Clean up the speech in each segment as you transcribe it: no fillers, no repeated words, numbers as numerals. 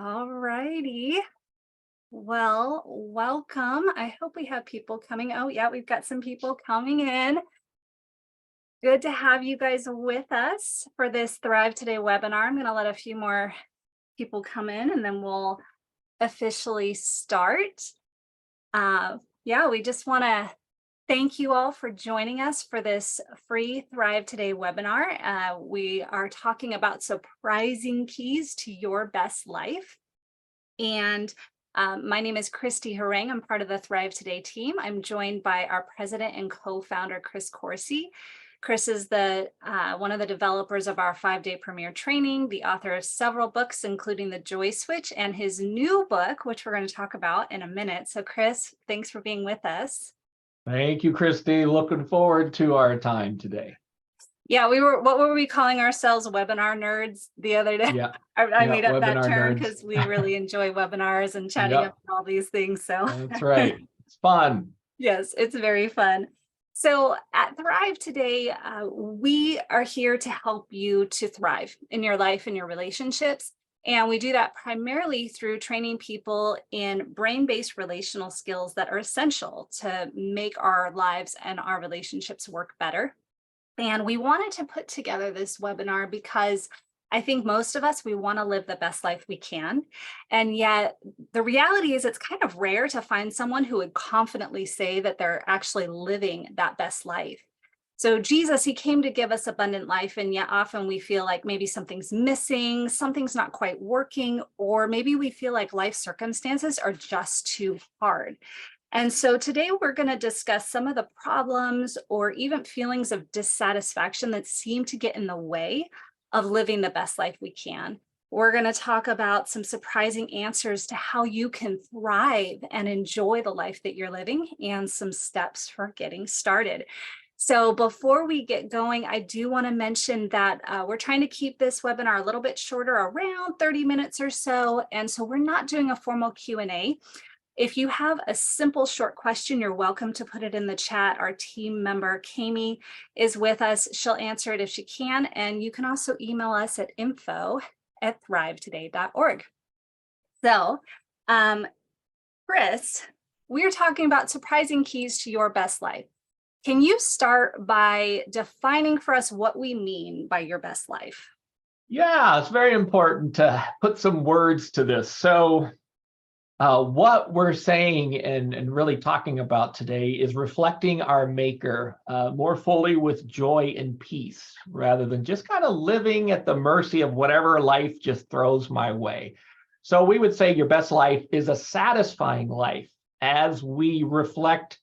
All righty. Well, welcome. I hope we have people coming. Oh, yeah, we've got some people coming in. Good to have you guys with us for this Thrive Today webinar. I'm going to let a few more people come in and then we'll officially start. Yeah, we just want to thank you all for joining us for this free Thrive Today webinar. We are talking about surprising keys to your best life. And my name is Christy Harang. I'm part of the Thrive Today team. I'm joined by our president and co-founder, Chris Coursey. Chris is the one of the developers of our 5-day premier training, the author of several books, including The Joy Switch and his new book, which we're going to talk about in a minute. So Chris, thanks for being with us. Thank you, Christy. Looking forward to our time today. Yeah, what were we calling ourselves? Webinar nerds the other day. Yeah. I made up that webinar term nerds. because we really enjoy webinars and chatting about all these things. So That's right. It's fun. Yes, it's very fun. So at Thrive Today, we are here to help you to thrive in your life and your relationships. And we do that primarily through training people in brain-based relational skills that are essential to make our lives and our relationships work better. And we wanted to put together this webinar because I think most of us, we want to live the best life we can. And yet the reality is it's kind of rare to find someone who would confidently say that they're actually living that best life. So Jesus, he came to give us abundant life, and yet often we feel like maybe something's missing, something's not quite working, or maybe we feel like life circumstances are just too hard. And so today we're going to discuss some of the problems or even feelings of dissatisfaction that seem to get in the way of living the best life we can. We're going to talk about some surprising answers to how you can thrive and enjoy the life that you're living and some steps for getting started. So before we get going, I do want to mention that we're trying to keep this webinar a little bit shorter, around 30 minutes or so. And so we're not doing a formal Q&A. If you have a simple short question, you're welcome to put it in the chat. Our team member, Kami, is with us. She'll answer it if she can. And you can also email us at info@thrivetoday.org. So, Chris, we're talking about surprising keys to your best life. Can you start by defining for us what we mean by your best life? Yeah, it's very important to put some words to this. So what we're saying and really talking about today is reflecting our Maker more fully with joy and peace, rather than just kind of living at the mercy of whatever life just throws my way. So we would say your best life is a satisfying life as we reflect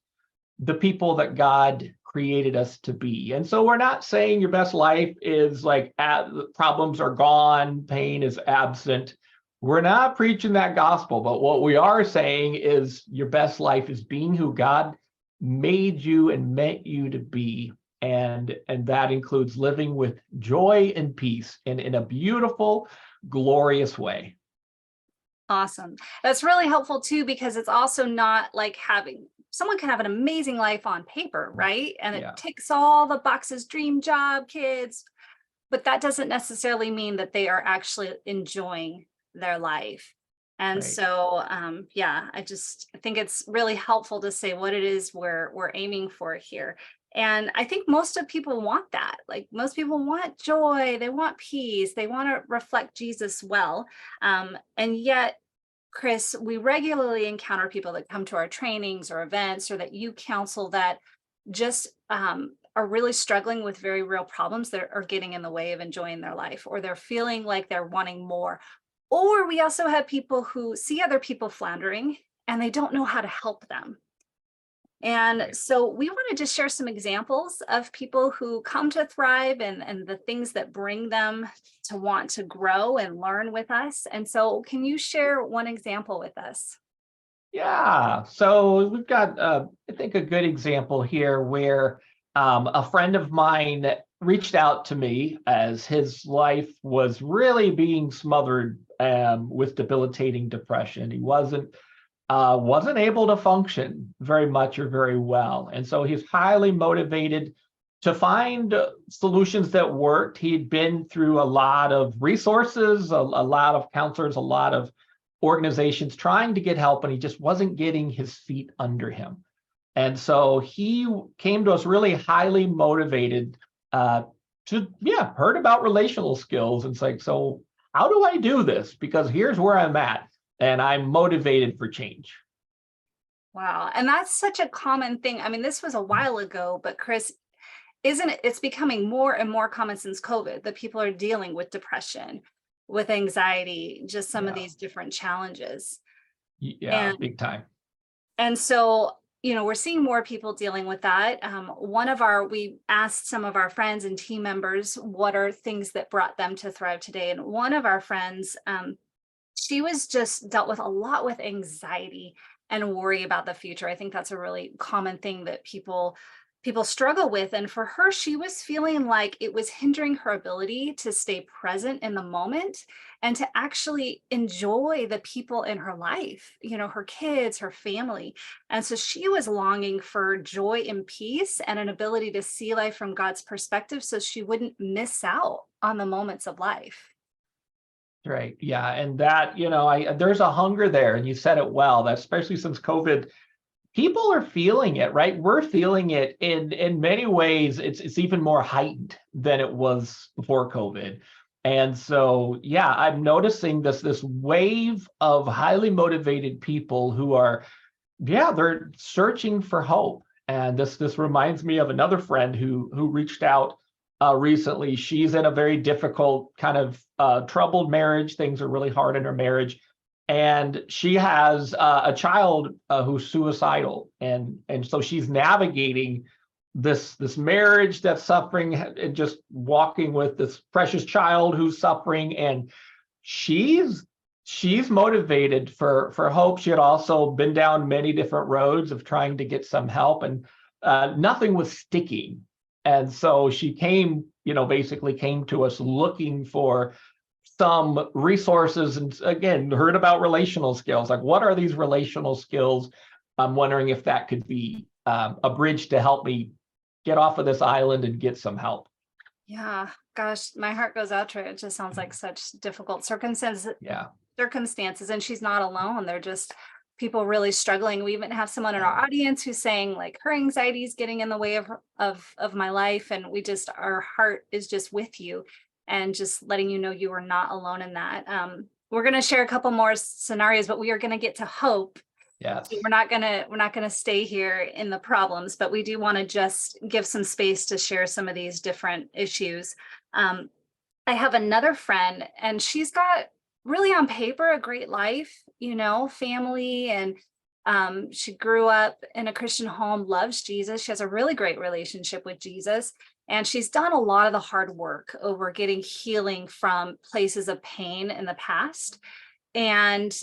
the people that God created us to be. And so we're not saying your best life is like problems are gone, pain is absent. We're not preaching that gospel, but what we are saying is your best life is being who God made you and meant you to be. And that includes living with joy and peace and in a beautiful, glorious way. Awesome. That's really helpful too, because it's also not like someone can have an amazing life on paper, right? And it ticks all the boxes, dream job, kids, but that doesn't necessarily mean that they are actually enjoying their life. And so, yeah, I think it's really helpful to say what it is we're aiming for here. And I think most of people want that. Like most people want joy, they want peace, they want to reflect Jesus well. And yet, Chris, we regularly encounter people that come to our trainings or events or that you counsel that just are really struggling with very real problems that are getting in the way of enjoying their life, or they're feeling like they're wanting more. Or we also have people who see other people floundering and they don't know how to help them. And so we wanted to share some examples of people who come to Thrive and the things that bring them to want to grow and learn with us. And so can you share one example with us? Yeah, so we've got, I think, a good example here where a friend of mine reached out to me as his life was really being smothered with debilitating depression. He wasn't able to function very much or very well. And so he's highly motivated to find solutions that worked. He'd been through a lot of resources, a lot of counselors, a lot of organizations trying to get help, and he just wasn't getting his feet under him. And so he came to us really highly motivated, heard about relational skills. And it's like, so how do I do this? Because here's where I'm at, and I'm motivated for change. Wow. And that's such a common thing. I mean, this was a while ago, but Chris, isn't it? It's becoming more and more common since COVID that people are dealing with depression, with anxiety, just some of Yeah, these different challenges. yeah, And big time. so, we're seeing more people dealing with that. We asked some of our friends and team members what are things that brought them to Thrive Today. And one of our friends, she was just dealt with a lot with anxiety and worry about the future. I think that's a really common thing that people struggle with. And for her, she was feeling like it was hindering her ability to stay present in the moment and to actually enjoy the people in her life, her kids, her family. And so she was longing for joy and peace and an ability to see life from God's perspective so she wouldn't miss out on the moments of life. Right. Yeah. And that, there's a hunger there. And you said it well, that especially since COVID, people are feeling it, right? We're feeling it in many ways. It's even more heightened than it was before COVID. And so, yeah, I'm noticing this wave of highly motivated people who are, they're searching for hope. And this reminds me of another friend who reached out recently. She's in a very difficult kind of troubled marriage. Things are really hard in her marriage, and she has a child who's suicidal, and so she's navigating this marriage that's suffering, and just walking with this precious child who's suffering, and she's motivated for hope. She had also been down many different roads of trying to get some help, and nothing was sticking. And so she basically came to us looking for some resources, and again, heard about relational skills. Like, what are these relational skills? I'm wondering if that could be a bridge to help me get off of this island and get some help. Yeah, gosh, my heart goes out to her. It just sounds like such difficult Yeah. circumstances, and she's not alone. They're just people really struggling. We even have someone in our audience who's saying like her anxiety is getting in the way of my life, and our heart is just with you, and just letting you know you are not alone in that. We're going to share a couple more scenarios, but we are going to get to hope. Yes. We're not gonna stay here in the problems, but we do want to just give some space to share some of these different issues. Um, I have another friend, and she's got really on paper a great life, family, and she grew up in a Christian home, loves Jesus. She has a really great relationship with Jesus, and she's done a lot of the hard work over getting healing from places of pain in the past. And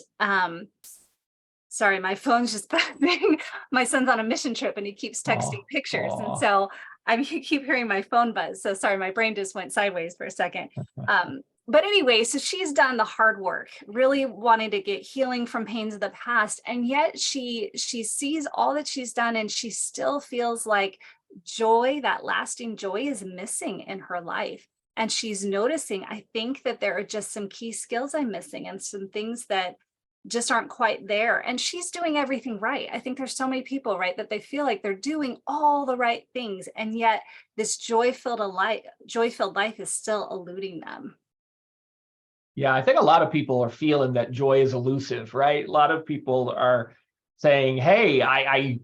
sorry, my phone's just buzzing. My son's on a mission trip and he keeps texting pictures. And so I keep hearing my phone buzz. So sorry, my brain just went sideways for a second. But anyway, so she's done the hard work, really wanting to get healing from pains of the past. And yet she sees all that she's done, and she still feels like joy, that lasting joy, is missing in her life. And she's noticing, I think that there are just some key skills I'm missing, and some things that just aren't quite there. And she's doing everything right. I think there's so many people, right, that they feel like they're doing all the right things, and yet this joy-filled life is still eluding them. Yeah, I think a lot of people are feeling that joy is elusive, right? A lot of people are saying, "Hey, I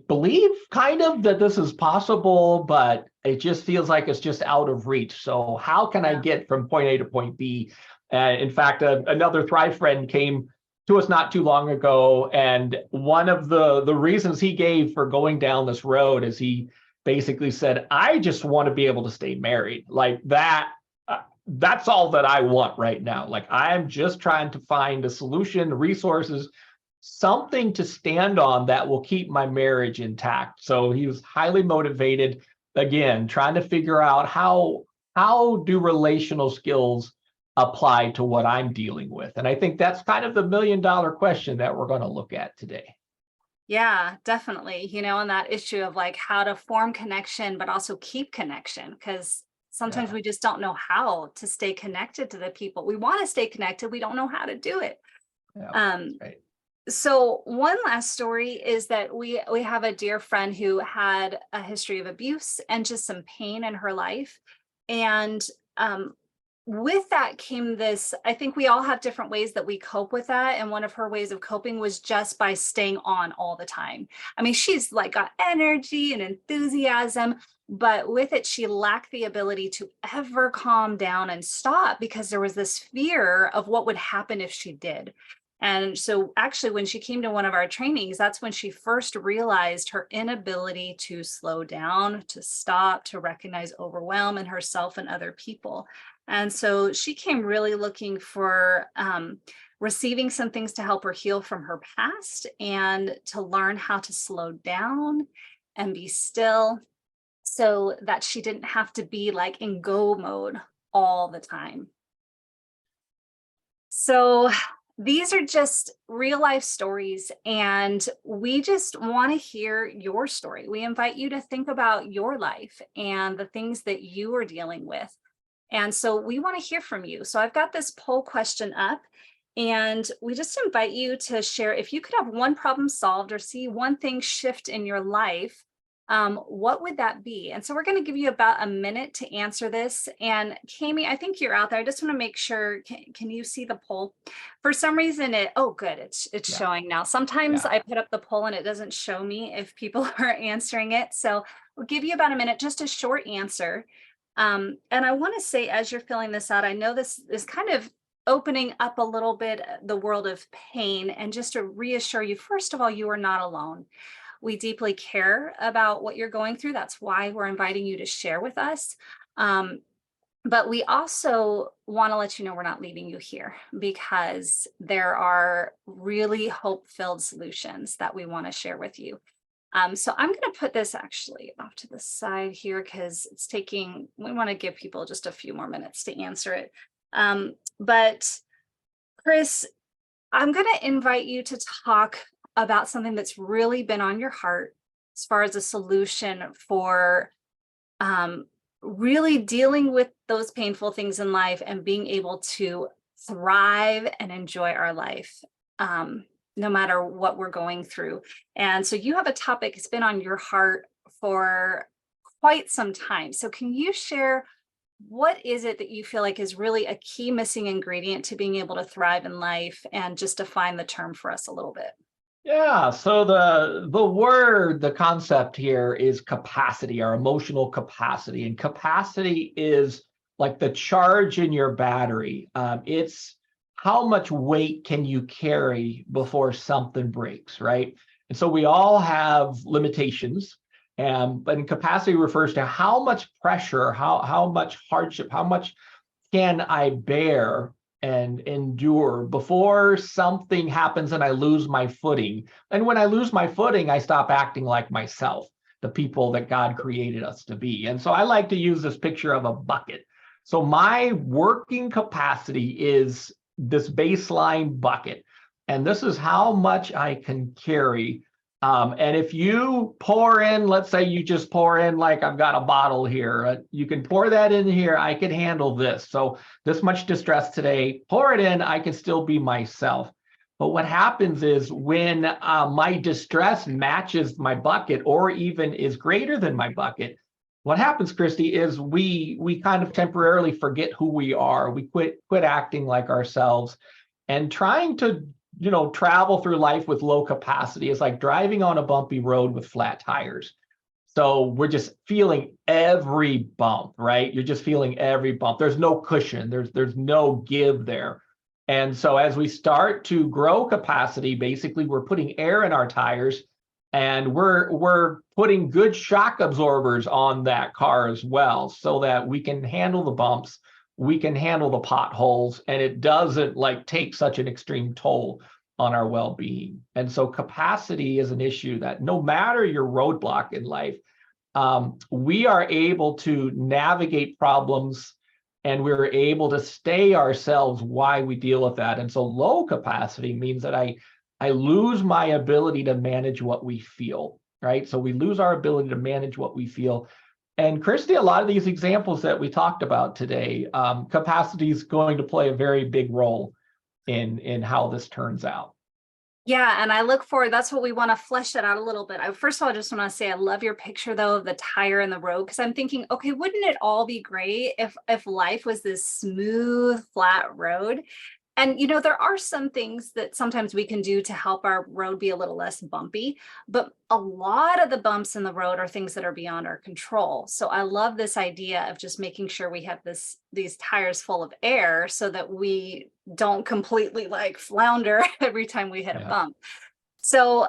believe kind of that this is possible, but it just feels like it's just out of reach. So how can I Yeah. get from point A to point B?" In fact, another Thrive friend came to us not too long ago, and one of the reasons he gave for going down this road is he basically said, "I just want to be able to stay married. Like that. That's all that I want right now. Like, I'm just trying to find a solution, resources, something to stand on that will keep my marriage intact." So he was highly motivated, again, trying to figure out how do relational skills apply to what I'm dealing with. And I think that's kind of the $1 million question that we're going to look at today. Yeah, definitely. And that issue of like how to form connection, but also keep connection, because sometimes Yeah. we just don't know how to stay connected to the people. We want to stay connected. We don't know how to do it. Yeah, Um, right. so one last story is that we have a dear friend who had a history of abuse and just some pain in her life. And um, with that came this, I think we all have different ways that we cope with that. And one of her ways of coping was just by staying on all the time. I mean, she's like got energy and enthusiasm, but with it, she lacked the ability to ever calm down and stop because there was this fear of what would happen if she did. And so, actually, when she came to one of our trainings, that's when she first realized her inability to slow down, to stop, to recognize overwhelm in herself and other people. And so she came really looking for receiving some things to help her heal from her past and to learn how to slow down and be still so that she didn't have to be like in go mode all the time. So these are just real life stories, and we just want to hear your story. We invite you to think about your life and the things that you are dealing with. And so we want to hear from you. So I've got this poll question up, and we just invite you to share if you could have one problem solved or see one thing shift in your life, what would that be? And so we're going to give you about a minute to answer this. And Kami, I think you're out there. I just want to make sure, can you see the poll? For some reason oh good, it's Yeah, showing now. Sometimes yeah. I put up the poll and it doesn't show me if people are answering it. So we'll give you about a minute, just a short answer. And I want to say, as you're filling this out, I know this is kind of opening up a little bit the world of pain, and just to reassure you, first of all, you are not alone. We deeply care about what you're going through. That's why we're inviting you to share with us. But we also want to let you know we're not leaving you here, because there are really hope-filled solutions that we want to share with you. So I'm going to put this actually off to the side here because we want to give people just a few more minutes to answer it. But Chris, I'm going to invite you to talk about something that's really been on your heart as far as a solution for really dealing with those painful things in life and being able to thrive and enjoy our life, no matter what we're going through. And so you have a topic, it's been on your heart for quite some time. So can you share, what is it that you feel like is really a key missing ingredient to being able to thrive in life, and just define the term for us a little bit? Yeah, so the concept here is capacity, our emotional capacity. And capacity is like the charge in your battery. It's how much weight can you carry before something breaks, right? And so we all have limitations. But capacity refers to how much pressure, how much hardship, how much can I bear and endure before something happens and I lose my footing. And when I lose my footing, I stop acting like myself, the people that God created us to be. And so I like to use this picture of a bucket. So my working capacity is this baseline bucket. And this is how much I can carry. And if you pour in, let's say you just pour in, like I've got a bottle here, you can pour that in here. I can handle this. So this much distress today, pour it in, I can still be myself. But what happens is when my distress matches my bucket or even is greater than my bucket, what happens, Christy, is we kind of temporarily forget who we are. We quit acting like ourselves, and trying to travel through life with low capacity is like driving on a bumpy road with flat tires. So we're just feeling every bump, right? You're just feeling every bump. There's no cushion. There's no give there. And so as we start to grow capacity, basically we're putting air in our tires, and we're putting good shock absorbers on that car as well, so that we can handle the bumps, we can handle the potholes, and it doesn't like take such an extreme toll on our well-being. And so capacity is an issue that no matter your roadblock in life, we are able to navigate problems, and we're able to stay ourselves while we deal with that. And so low capacity means that I lose my ability to manage what we feel, right? So we lose our ability to manage what we feel. And Christy, a lot of these examples that we talked about today, capacity is going to play a very big role. in how this turns out. Yeah, and I look forward. That's what we want to flesh that out a little bit. First of all, I just want to say I love your picture though of the tire in the road, because I'm thinking, okay, wouldn't it all be great if life was this smooth, flat road? And there are some things that sometimes we can do to help our road be a little less bumpy, but a lot of the bumps in the road are things that are beyond our control. So I love this idea of just making sure we have these tires full of air so that we don't completely like flounder every time we hit a Yeah. bump. So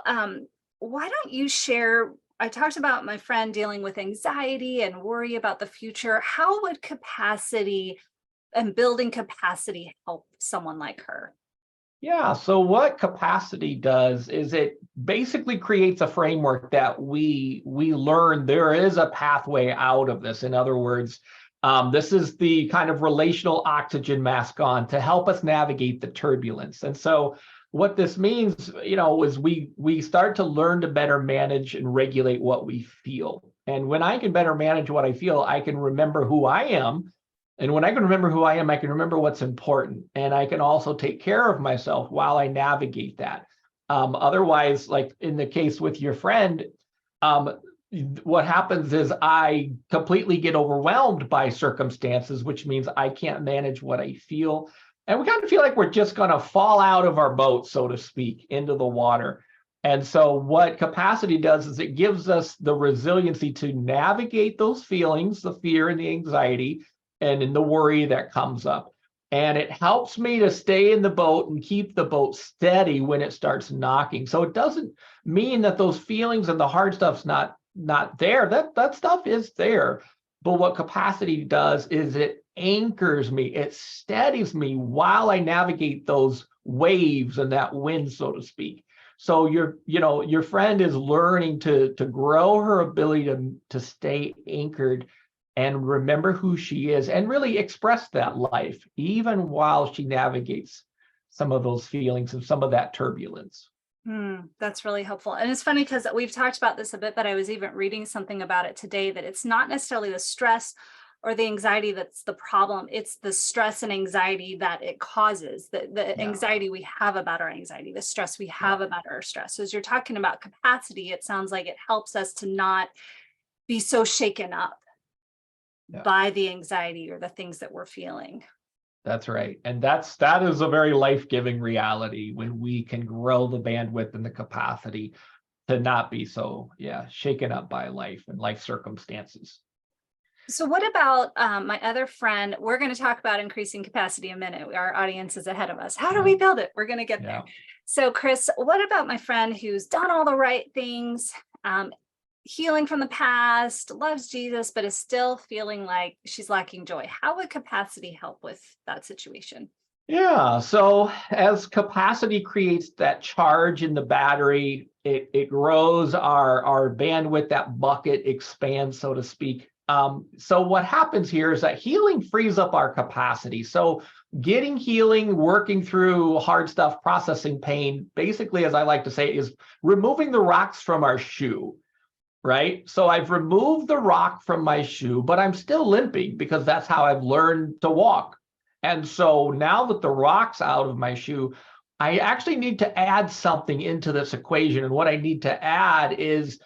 why don't you share? I talked about my friend dealing with anxiety and worry about the future. How would capacity and building capacity help someone like her? Yeah, so what capacity does is it basically creates a framework that we learn there is a pathway out of this. In other words, this is the kind of relational oxygen mask on to help us navigate the turbulence. And so what this means, is we start to learn to better manage and regulate what we feel. And when I can better manage what I feel, I can remember who I am. And when I can remember who I am, I can remember what's important. And I can also take care of myself while I navigate that. Otherwise, like in the case with your friend, what happens is I completely get overwhelmed by circumstances, which means I can't manage what I feel. And we kind of feel like we're just going to fall out of our boat, so to speak, into the water. And so what capacity does is it gives us the resiliency to navigate those feelings, the fear and the anxiety, and in the worry that comes up. And it helps me to stay in the boat and keep the boat steady when it starts knocking. So it doesn't mean that those feelings and the hard stuff's not there. That stuff is there. But what capacity does is it anchors me, it steadies me while I navigate those waves and that wind, so to speak. So your friend is learning to grow her ability to stay anchored and remember who she is and really express that life, even while she navigates some of those feelings and some of that turbulence. That's really helpful. And it's funny because we've talked about this a bit, but I was even reading something about it today, that it's not necessarily the stress or the anxiety that's the problem. It's the stress and anxiety that it causes, the anxiety we have about our anxiety, the stress we have about our stress. So as you're talking about capacity, it sounds like it helps us to not be so shaken up by the anxiety or the things that we're feeling. That's right. And that is a very life-giving reality when we can grow the bandwidth and the capacity to not be so, shaken up by life and life circumstances. So what about my other friend? We're going to talk about increasing capacity in a minute. Our audience is ahead of us. How do we build it? We're going to get there. So Chris, what about my friend who's done all the right things, healing from the past, loves Jesus, but is still feeling like she's lacking joy? How would capacity help with that situation? Yeah, so as capacity creates that charge in the battery, it grows our bandwidth, that bucket expands, so to speak. So what happens here is that healing frees up our capacity. So getting healing, working through hard stuff, processing pain, basically, as I like to say, is removing the rocks from our shoe. Right? So I've removed the rock from my shoe, but I'm still limping because that's how I've learned to walk. And so now that the rock's out of my shoe, I actually need to add something into this equation. And what I need to add is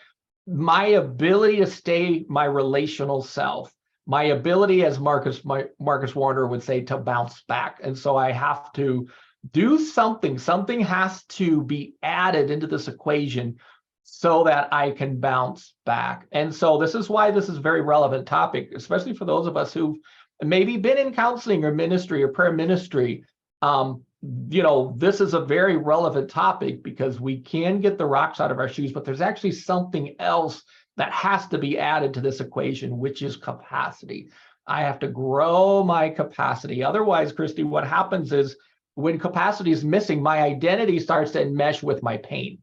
my ability to stay my relational self, my ability, as Marcus Warner would say, to bounce back. And so I have to do something. Something has to be added into this equation so that I can bounce back. And so this is why this is a very relevant topic, especially for those of us who've maybe been in counseling or ministry or prayer ministry. This is a very relevant topic because we can get the rocks out of our shoes, but there's actually something else that has to be added to this equation, which is capacity. I have to grow my capacity. Otherwise, Christy, what happens is when capacity is missing, my identity starts to enmesh with my pain.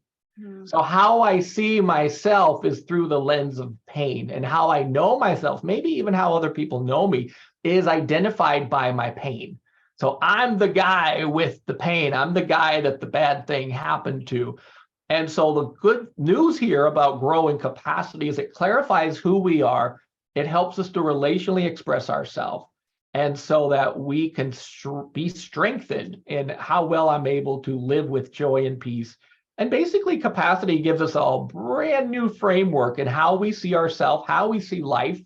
So how I see myself is through the lens of pain, and how I know myself, maybe even how other people know me, is identified by my pain. So I'm the guy with the pain. I'm the guy that the bad thing happened to. And so the good news here about growing capacity is it clarifies who we are. It helps us to relationally express ourselves. and so that we can be strengthened in how well I'm able to live with joy and peace. And basically, capacity gives us a brand new framework in how we see ourselves, how we see life,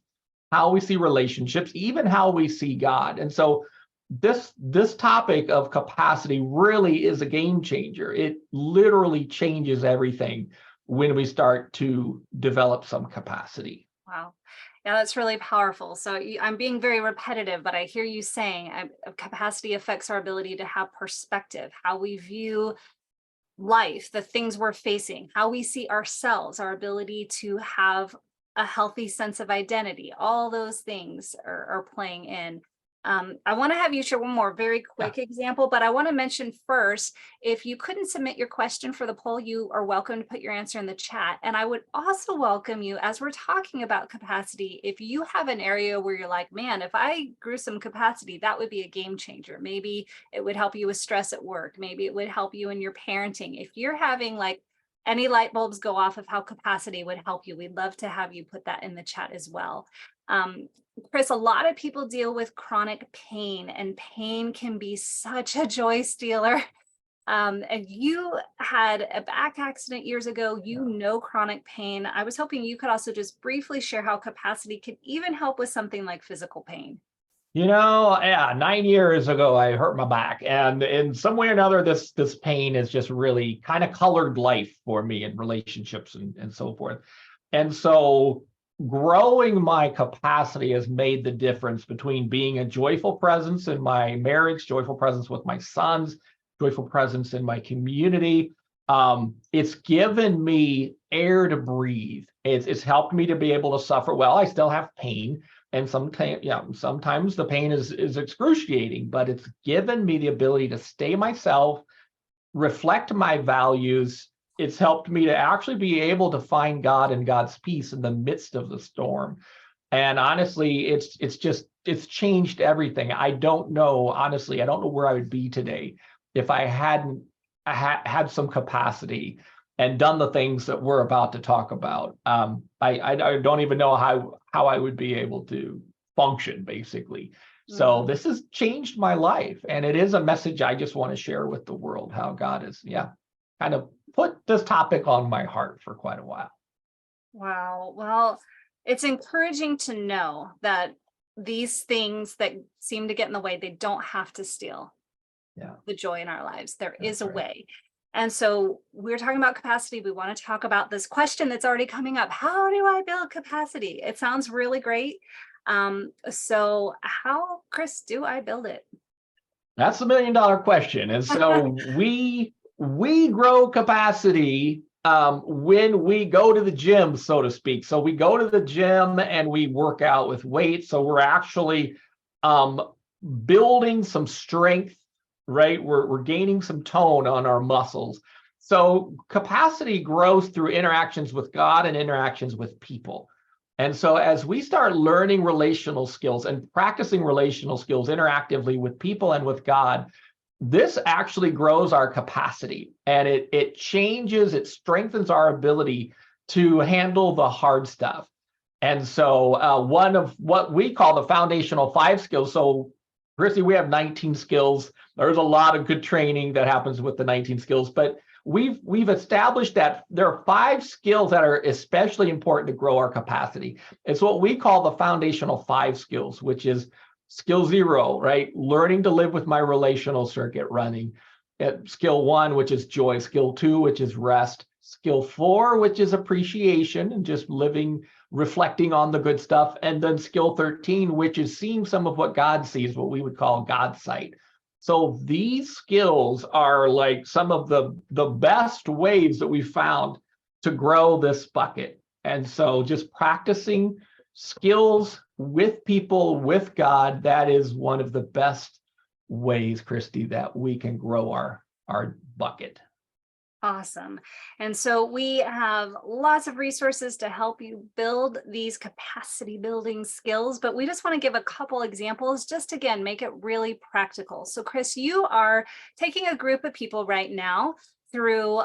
how we see relationships, even how we see God. And so this topic of capacity really is a game changer. It literally changes everything when we start to develop some capacity. Wow. Yeah, that's really powerful. So I'm being very repetitive, but I hear you saying capacity affects our ability to have perspective, how we view life, the things we're facing, how we see ourselves, our ability to have a healthy sense of identity. All those things are playing in. I want to have you share one more very quick example, but I want to mention first, if you couldn't submit your question for the poll, you are welcome to put your answer in the chat. And I would also welcome you, as we're talking about capacity, if you have an area where you're like, man, if I grew some capacity, that would be a game changer. Maybe it would help you with stress at work. Maybe it would help you in your parenting. If you're having like any light bulbs go off of how capacity would help you, we'd love to have you put that in the chat as well. Chris, a lot of people deal with chronic pain, and pain can be such a joy stealer. And you had a back accident years ago, you know chronic pain. I was hoping you could also just briefly share how capacity could even help with something like physical pain. 9 years ago, I hurt my back, and in some way or another, this pain has just really kind of colored life for me in relationships and so forth. And so growing my capacity has made the difference between being a joyful presence in my marriage, joyful presence with my sons, joyful presence in my community. It's given me air to breathe. It's helped me to be able to suffer well. I still have pain, and sometimes the pain is excruciating, but it's given me the ability to stay myself, reflect my values. It's helped me to actually be able to find God and God's peace in the midst of the storm. And honestly, it's changed everything. I don't know where I would be today if I hadn't had some capacity and done the things that we're about to talk about. I don't even know how I would be able to function, basically. So this has changed my life, and it is a message I just want to share with the world, how God has, kind of put this topic on my heart for quite a while. Wow. Well, it's encouraging to know that these things that seem to get in the way, they don't have to steal the joy in our lives. There is a way. And so we're talking about capacity. We want to talk about this question that's already coming up. How do I build capacity? It sounds really great. So how, Chris, do I build it? That's the $1 million question. And so we grow capacity when we go to the gym, so to speak. So we go to the gym and we work out with weights. So we're actually building some strength, right? We're gaining some tone on our muscles. So capacity grows through interactions with God and interactions with people. And so as we start learning relational skills and practicing relational skills interactively with people and with God, this actually grows our capacity, and it strengthens our ability to handle the hard stuff. And so one of what we call the foundational 5 skills. So Chrissy, we have 19 skills. There's a lot of good training that happens with the 19 skills, but we've established that there are 5 skills that are especially important to grow our capacity. It's what we call the foundational 5 skills, which is skill 0, right? Learning to live with my relational circuit running. Skill 1, which is joy. Skill 2, which is rest. Skill 4, which is appreciation and just living, reflecting on the good stuff. And then skill 13, which is seeing some of what God sees, what we would call God's sight. So these skills are like some of the best ways that we found to grow this bucket. And so just practicing skills with people, with God, that is one of the best ways, Christy, that we can grow our bucket. Awesome. And so we have lots of resources to help you build these capacity building skills, but we just want to give a couple examples, just again, make it really practical. So Chris, you are taking a group of people right now through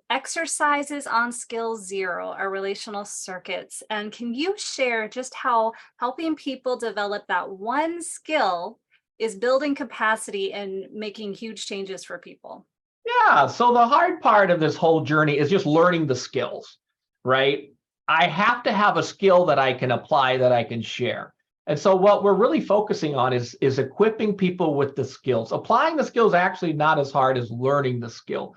exercises on skill zero, our relational circuits. And can you share just how helping people develop that one skill is building capacity and making huge changes for people? Yeah. So the hard part of this whole journey is just learning the skills, right? I have to have a skill that I can apply, that I can share. And so what we're really focusing on is equipping people with the skills. Applying the skills actually not as hard as learning the skill.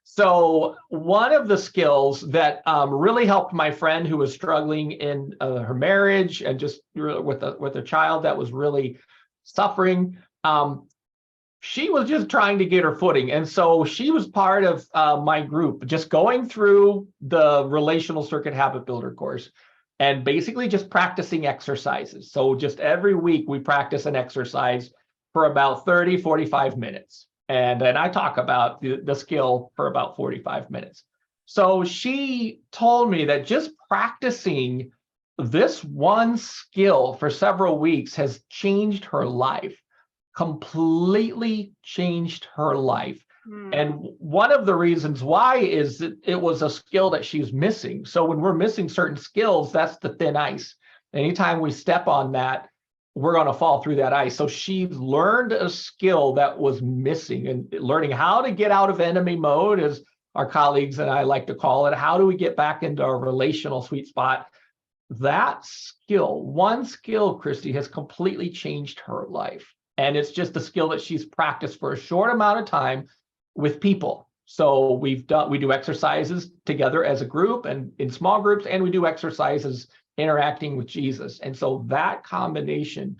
So one of the skills that really helped my friend who was struggling in her marriage and just with a child that was really suffering, she was just trying to get her footing. And so she was part of my group, just going through the relational circuit habit builder course and basically just practicing exercises. So just every week we practice an exercise for about 30, 45 minutes. And then I talk about the skill for about 45 minutes. So she told me that just practicing this one skill for several weeks has changed her life, completely changed her life. And one of the reasons why is that it was a skill that she's missing. So when we're missing certain skills, that's the thin ice. Anytime we step on that, we're going to fall through that ice. So she learned a skill that was missing, and learning how to get out of enemy mode, as our colleagues and I like to call it. How do we get back into our relational sweet spot? That skill, one skill, Christy, has completely changed her life. And it's just a skill that she's practiced for a short amount of time with people. So we do exercises together as a group and in small groups, and we do exercises interacting with Jesus. And so that combination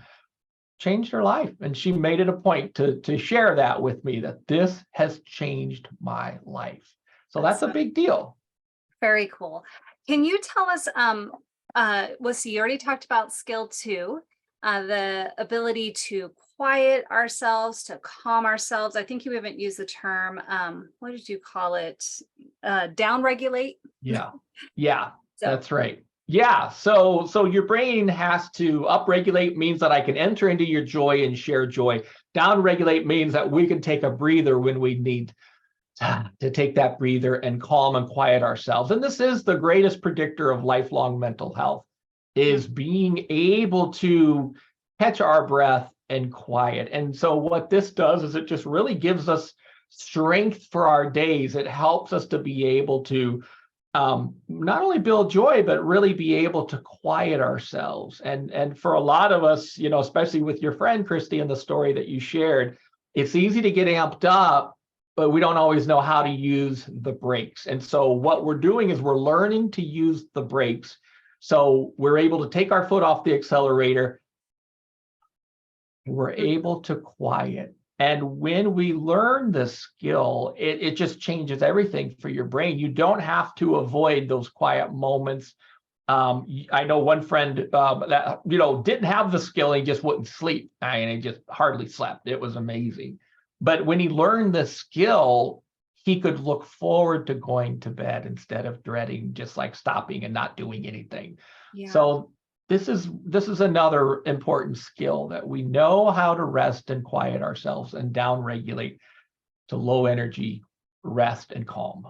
changed her life. And she made it a point to share that with me, that this has changed my life. So that's a big deal. Very cool. Can you tell us, so you already talked about skill two, the ability to quiet ourselves, to calm ourselves. I think you haven't used the term, what did you call it? Down regulate. Yeah, So that's right. Yeah, so your brain has to upregulate, means that I can enter into your joy and share joy. Downregulate means that we can take a breather when we need to take that breather and calm and quiet ourselves. And this is the greatest predictor of lifelong mental health, is being able to catch our breath and quiet. And so what this does is it just really gives us strength for our days. It helps us to be able to not only build joy, but really be able to quiet ourselves. And for a lot of us, especially with your friend, Christy, and the story that you shared, it's easy to get amped up, but we don't always know how to use the brakes. And so what we're doing is we're learning to use the brakes. So we're able to take our foot off the accelerator. We're able to quiet. And when we learn this skill, it just changes everything for your brain. You don't have to avoid those quiet moments. I know one friend that didn't have the skill, and he just wouldn't sleep, and he just hardly slept. It was amazing. But when he learned the skill, he could look forward to going to bed instead of dreading just like stopping and not doing anything. yeah. So this is another important skill, that we know how to rest and quiet ourselves and down regulate to low energy, rest and calm.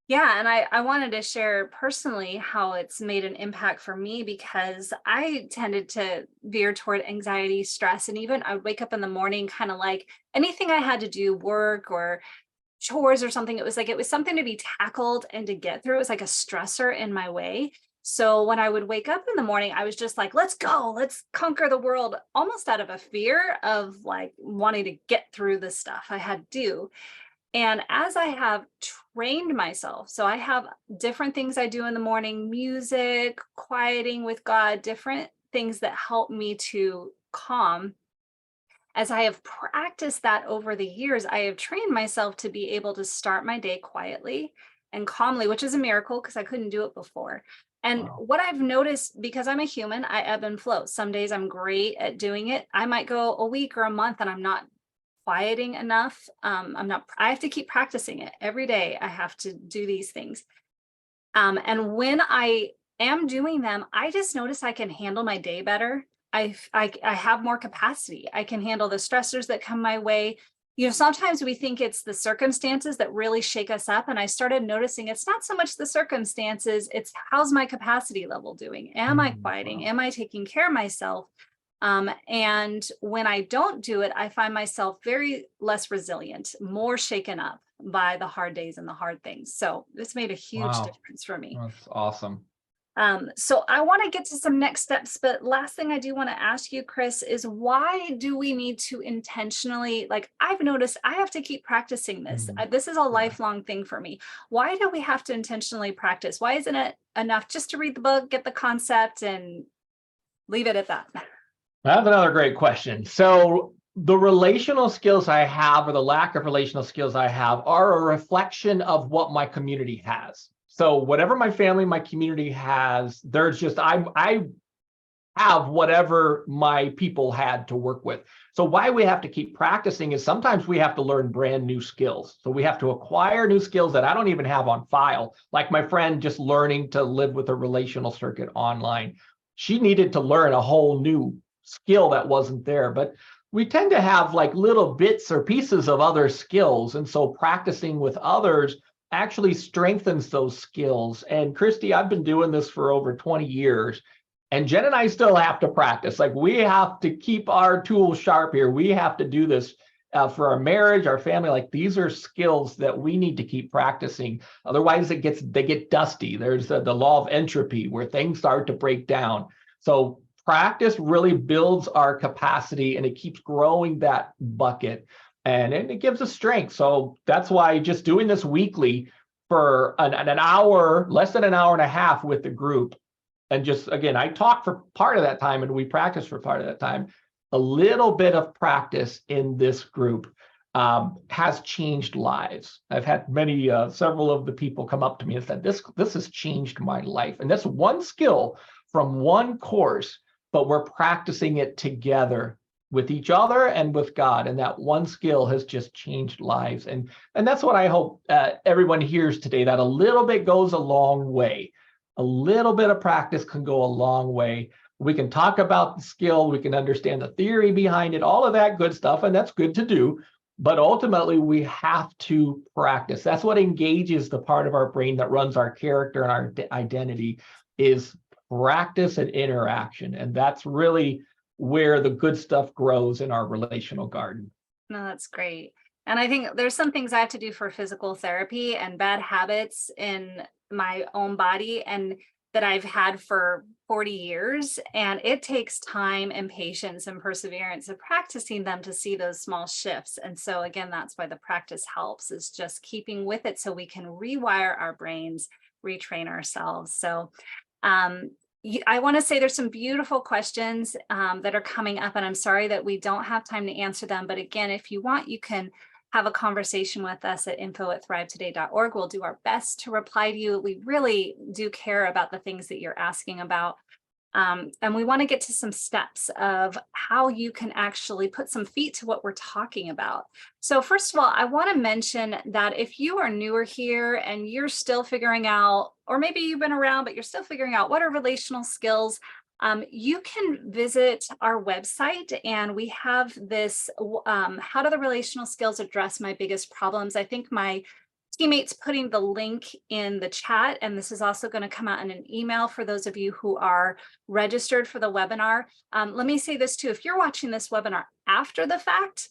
Yeah, and I wanted to share personally how it's made an impact for me, because I tended to veer toward anxiety, stress, and even I would wake up in the morning kind of like anything I had to do, work or chores or something. It was something to be tackled and to get through. It was like a stressor in my way. So when I would wake up in the morning, I was just like, let's go, let's conquer the world, almost out of a fear of like wanting to get through the stuff I had to do. And as I have trained myself, so I have different things I do in the morning, music, quieting with God, different things that help me to calm. As I have practiced that over the years, I have trained myself to be able to start my day quietly and calmly, which is a miracle because I couldn't do it before. And Wow. what I've noticed, because I'm a human, I ebb and flow. Some days I'm great at doing it. I might go a week or a month and I'm not quieting enough. I have to keep practicing it every day. I have to do these things. And when I am doing them, I just notice I can handle my day better. I have more capacity. I can handle the stressors that come my way. Sometimes we think it's the circumstances that really shake us up. And I started noticing it's not so much the circumstances, it's how's my capacity level doing? Am I quieting? Wow. Am I taking care of myself? And when I don't do it, I find myself very less resilient, more shaken up by the hard days and the hard things. So it's made a huge Wow. difference for me. That's awesome. So I want to get to some next steps, but last thing I do want to ask you, Chris, is why do we need to intentionally, like I've noticed I have to keep practicing this. Mhm. This is a Yeah. lifelong thing for me. Why do we have to intentionally practice? Why isn't it enough just to read the book, get the concept, and leave it at that? That's another great question. So the relational skills I have, or the lack of relational skills I have, are a reflection of what my community has. So whatever my family, my community has, there's just I have whatever my people had to work with. So why we have to keep practicing is sometimes we have to learn brand new skills. So we have to acquire new skills that I don't even have on file. Like my friend just learning to live with a relational circuit online. She needed to learn a whole new skill that wasn't there. But we tend to have like little bits or pieces of other skills. And so practicing with others actually strengthens those skills. And Christy, I've been doing this for over 20 years. And Jen and I still have to practice. Like we have to keep our tools sharp here. We have to do this for our marriage, our family. Like these are skills that we need to keep practicing. Otherwise, they get dusty. There's the law of entropy where things start to break down. So practice really builds our capacity and it keeps growing that bucket, and it gives us strength. So that's why just doing this weekly for an hour, less than an hour and a half with the group. And just, again, I talk for part of that time and we practice for part of that time. A little bit of practice in this group has changed lives. I've had several of the people come up to me and said, this has changed my life. And that's one skill from one course, but we're practicing it together with each other and with God. And that one skill has just changed lives. And that's what I hope everyone hears today, that a little bit goes a long way. A little bit of practice can go a long way. We can talk about the skill, we can understand the theory behind it, all of that good stuff, and that's good to do. But ultimately, we have to practice. That's what engages the part of our brain that runs our character and our identity, is practice and interaction. And that's really where the good stuff grows in our relational garden. No, that's great. And I think there's some things I have to do for physical therapy and bad habits in my own body and that I've had for 40 years. And it takes time and patience and perseverance of practicing them to see those small shifts. And so again, that's why the practice helps, is just keeping with it so we can rewire our brains, retrain ourselves. So I want to say there's some beautiful questions that are coming up, and I'm sorry that we don't have time to answer them. But again, if you want, you can have a conversation with us at info@thrivetoday.org. We'll do our best to reply to you. We really do care about the things that you're asking about. And we want to get to some steps of how you can actually put some feet to what we're talking about. So first of all, I want to mention that if you are newer here and you're still figuring out, or maybe you've been around, but you're still figuring out what are relational skills, you can visit our website, and we have this, how do the relational skills address my biggest problems? I think my teammates putting the link in the chat, and this is also going to come out in an email for those of you who are registered for the webinar. Let me say this too, if you're watching this webinar after the fact,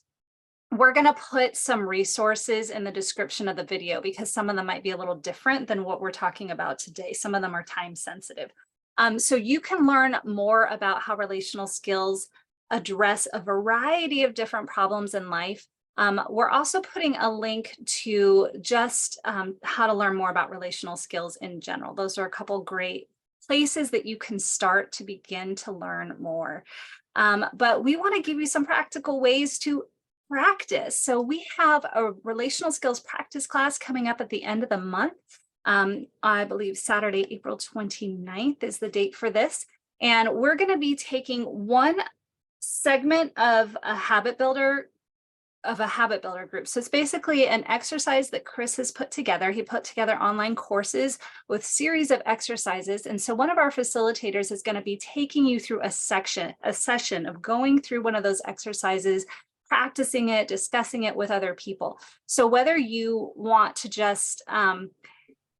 we're going to put some resources in the description of the video because some of them might be a little different than what we're talking about today. Some of them are time sensitive. So you can learn more about how relational skills address a variety of different problems in life. We're also putting a link to just how to learn more about relational skills in general. Those are a couple great places that you can start to begin to learn more. But we want to give you some practical ways to practice. So we have a relational skills practice class coming up at the end of the month. I believe Saturday, April 29th is the date for this. And we're going to be taking one segment of a habit builder group. So it's basically an exercise that Chris has put together. He put together online courses with series of exercises. And so one of our facilitators is going to be taking you through a session of going through one of those exercises practicing it, discussing it with other people. So whether you want to just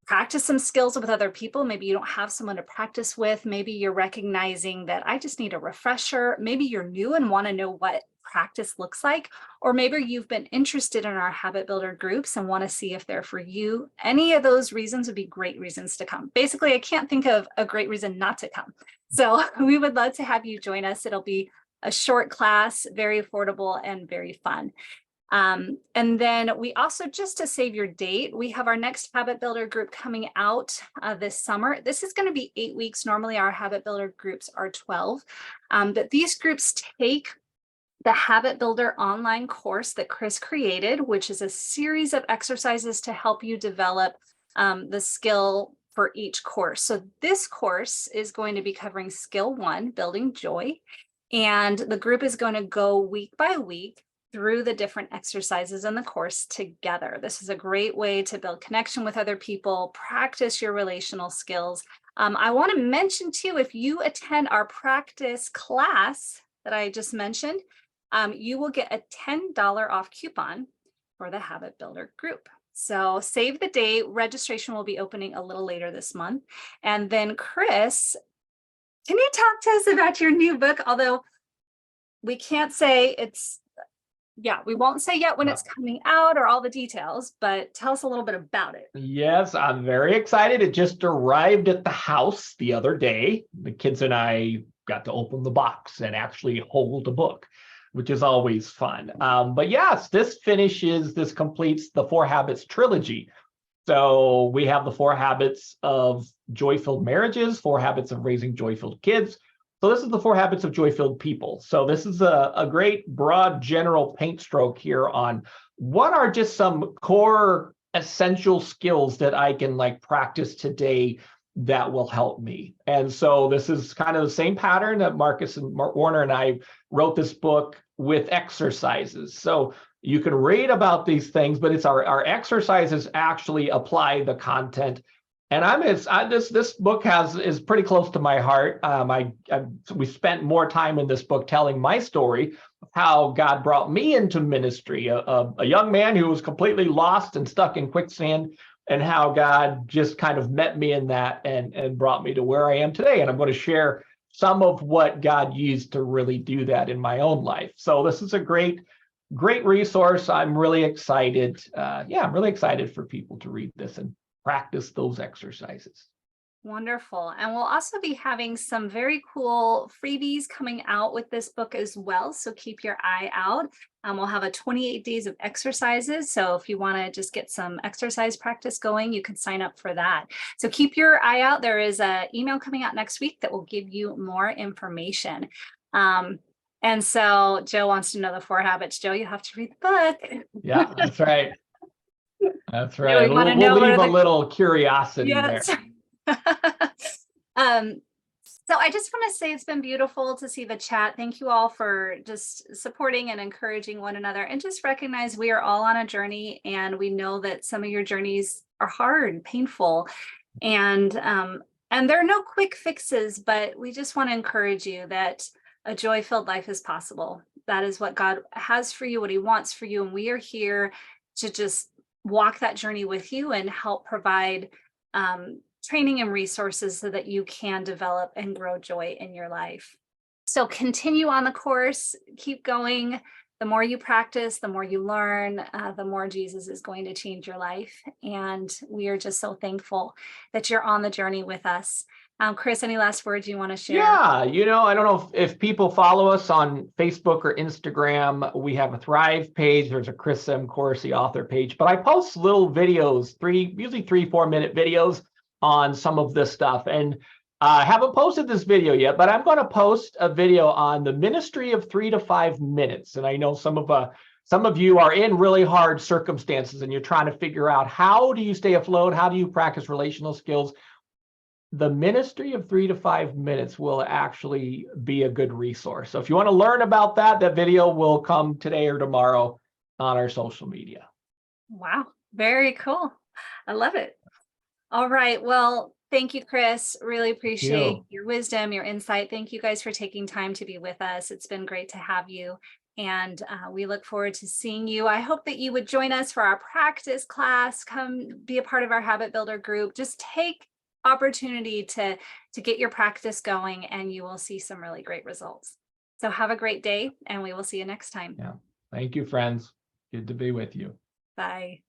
practice some skills with other people, maybe you don't have someone to practice with, maybe you're recognizing that I just need a refresher, maybe you're new and want to know what practice looks like, or maybe you've been interested in our habit builder groups and want to see if they're for you. Any of those reasons would be great reasons to come. Basically, I can't think of a great reason not to come. So we would love to have you join us. It'll be a short class, very affordable and very fun. And then we also, just to save your date, we have our next habit builder group coming out this summer. This is going to be 8 weeks. Normally our habit builder groups are 12, but these groups take the Habit Builder online course that Chris created, which is a series of exercises to help you develop the skill for each course. So this course is going to be covering skill 1, building joy, and the group is going to go week by week through the different exercises in the course together. This is a great way to build connection with other people, practice your relational skills. I want to mention too, if you attend our practice class that I just mentioned, you will get a $10 off coupon for the Habit Builder group. So save the date. Registration will be opening a little later this month. And then Chris, can you talk to us about your new book? Although we can't say we won't say yet when it's coming out or all the details, but tell us a little bit about it. Yes, I'm very excited. It just arrived at the house the other day. The kids and I got to open the box and actually hold a book, which is always fun. But yes, this completes the 4 Habits trilogy. So we have the 4 habits of joy-filled marriages, 4 habits of raising joy-filled kids. So this is the 4 habits of joy-filled people. So this is a great broad general paint stroke here on what are just some core essential skills that I can practice today that will help me. And so this is kind of the same pattern that Marcus and Warner and I wrote this book with exercises. So you can read about these things, but it's our exercises actually apply the content. And this book is pretty close to my heart. We spent more time in this book telling my story of how God brought me into ministry, a young man who was completely lost and stuck in quicksand, and how God just kind of met me in that and brought me to where I am today. And I'm going to share some of what God used to really do that in my own life. So this is a great resource. I'm really excited. I'm really excited for people to read this and practice those exercises. Wonderful. And we'll also be having some very cool freebies coming out with this book as well. So keep your eye out. We'll have a 28 days of exercises. So if you want to just get some exercise practice going, you can sign up for that. So keep your eye out. There is an email coming out next week that will give you more information. And so Joe wants to know the 4 habits. Joe, you have to read the book. Yeah, that's right. That's right. Yeah, we'll leave a little curiosity there. So I just want to say it's been beautiful to see the chat. Thank you all for just supporting and encouraging one another, and just recognize we are all on a journey, and we know that some of your journeys are hard, painful, and there are no quick fixes, but we just want to encourage you that a joy-filled life is possible. That is what God has for you, what He wants for you, and we are here to just walk that journey with you and help provide training and resources so that you can develop and grow joy in your life. So continue on the course, keep going. The more you practice, the more you learn, the more Jesus is going to change your life. And we are just so thankful that you're on the journey with us. Chris, any last words you want to share? Yeah, I don't know if people follow us on Facebook or Instagram. We have a Thrive page. There's a Chris Coursey author page, but I post little videos, usually 3-4 minute videos on some of this stuff. And I haven't posted this video yet, but I'm going to post a video on the ministry of 3 to 5 minutes. And I know some of you are in really hard circumstances and you're trying to figure out, how do you stay afloat? How do you practice relational skills? The ministry of 3 to 5 minutes will actually be a good resource. So if you want to learn about that video will come today or tomorrow on our social media. Wow, very cool. I love it. All right. Well, thank you, Chris. Really appreciate your wisdom, your insight. Thank you guys for taking time to be with us. It's been great to have you. And we look forward to seeing you. I hope that you would join us for our practice class. Come be a part of our habit builder group. Just take opportunity to get your practice going, and you will see some really great results. So have a great day, and we will see you next time. Yeah. Thank you, friends. Good to be with you. Bye.